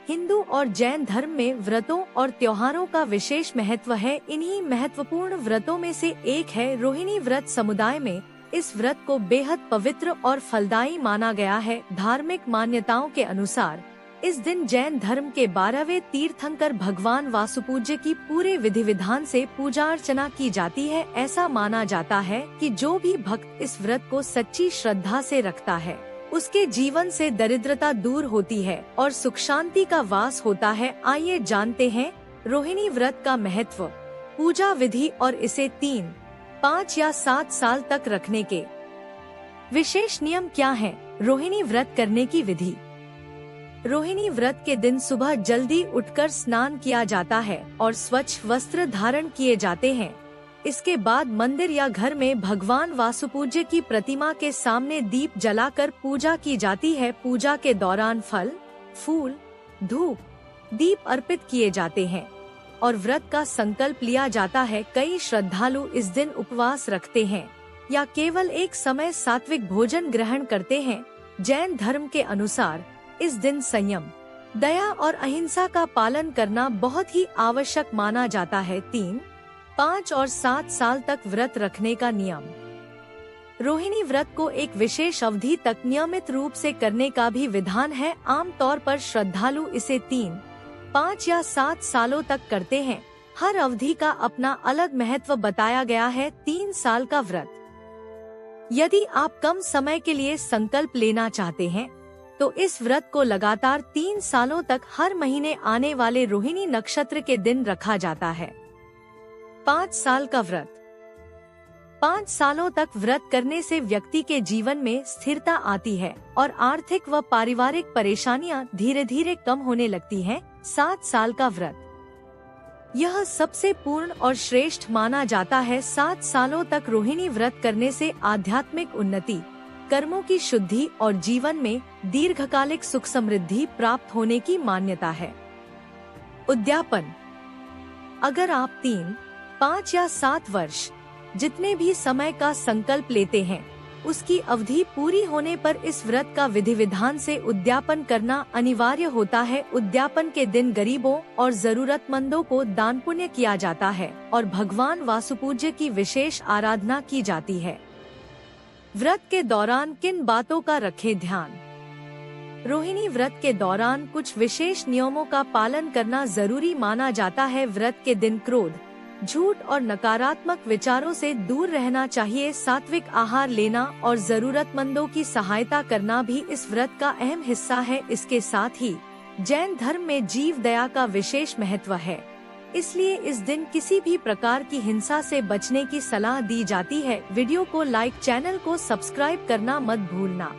हिंदू और जैन धर्म में व्रतों और त्योहारों का विशेष महत्व है। इन्हीं महत्वपूर्ण व्रतों में से एक है रोहिणी व्रत। समुदाय में इस व्रत को बेहद पवित्र और फलदायी माना गया है। धार्मिक मान्यताओं के अनुसार इस दिन जैन धर्म के 12वें तीर्थंकर भगवान वासुपूज्य की पूरे विधि विधान से पूजा अर्चना की जाती है। ऐसा माना जाता है कि जो भी भक्त इस व्रत को सच्ची श्रद्धा से रखता है, उसके जीवन से दरिद्रता दूर होती है और सुख शांति का वास होता है। आइए जानते हैं रोहिणी व्रत का महत्व, पूजा विधि और इसे 3, 5 या 7 साल तक रखने के विशेष नियम क्या हैं। रोहिणी व्रत करने की विधि। रोहिणी व्रत के दिन सुबह जल्दी उठकर स्नान किया जाता है और स्वच्छ वस्त्र धारण किए जाते हैं। इसके बाद मंदिर या घर में भगवान वासुपूज्य की प्रतिमा के सामने दीप जलाकर पूजा की जाती है। पूजा के दौरान फल, फूल, धूप, दीप अर्पित किए जाते हैं और व्रत का संकल्प लिया जाता है। कई श्रद्धालु इस दिन उपवास रखते हैं या केवल एक समय सात्विक भोजन ग्रहण करते हैं। जैन धर्म के अनुसार इस दिन संयम, दया और अहिंसा का पालन करना बहुत ही आवश्यक माना जाता है। 3, 5 और 7 साल तक व्रत रखने का नियम। रोहिणी व्रत को एक विशेष अवधि तक नियमित रूप से करने का भी विधान है। आमतौर पर श्रद्धालु इसे 3, 5 या 7 सालों तक करते हैं। हर अवधि का अपना अलग महत्व बताया गया है। 3 साल का व्रत। यदि आप कम समय के लिए संकल्प लेना चाहते हैं तो इस व्रत को लगातार 3 सालों तक हर महीने आने वाले रोहिणी नक्षत्र के दिन रखा जाता है। 5 साल का व्रत। 5 सालों तक व्रत करने से व्यक्ति के जीवन में स्थिरता आती है और आर्थिक व पारिवारिक परेशानियां धीरे धीरे कम होने लगती हैं। 7 साल का व्रत। यह सबसे पूर्ण और श्रेष्ठ माना जाता है। 7 सालों तक रोहिणी व्रत करने से आध्यात्मिक उन्नति, कर्मों की शुद्धि और जीवन में दीर्घकालिक सुख समृद्धि प्राप्त होने की मान्यता है। उद्यापन। अगर आप 3, 5 या 7 वर्ष जितने भी समय का संकल्प लेते हैं, उसकी अवधि पूरी होने पर इस व्रत का विधि विधान से उद्यापन करना अनिवार्य होता है। उद्यापन के दिन गरीबों और जरूरतमंदों को दान पुण्य किया जाता है और भगवान वासुपूज्य की विशेष आराधना की जाती है। व्रत के दौरान किन बातों का रखें ध्यान। रोहिणी व्रत के दौरान कुछ विशेष नियमों का पालन करना जरूरी माना जाता है। व्रत के दिन क्रोध, झूठ और नकारात्मक विचारों से दूर रहना चाहिए। सात्विक आहार लेना और जरूरतमंदों की सहायता करना भी इस व्रत का अहम हिस्सा है। इसके साथ ही जैन धर्म में जीव दया का विशेष महत्व है, इसलिए इस दिन किसी भी प्रकार की हिंसा से बचने की सलाह दी जाती है। वीडियो को लाइक, चैनल को सब्सक्राइब करना मत भूलना।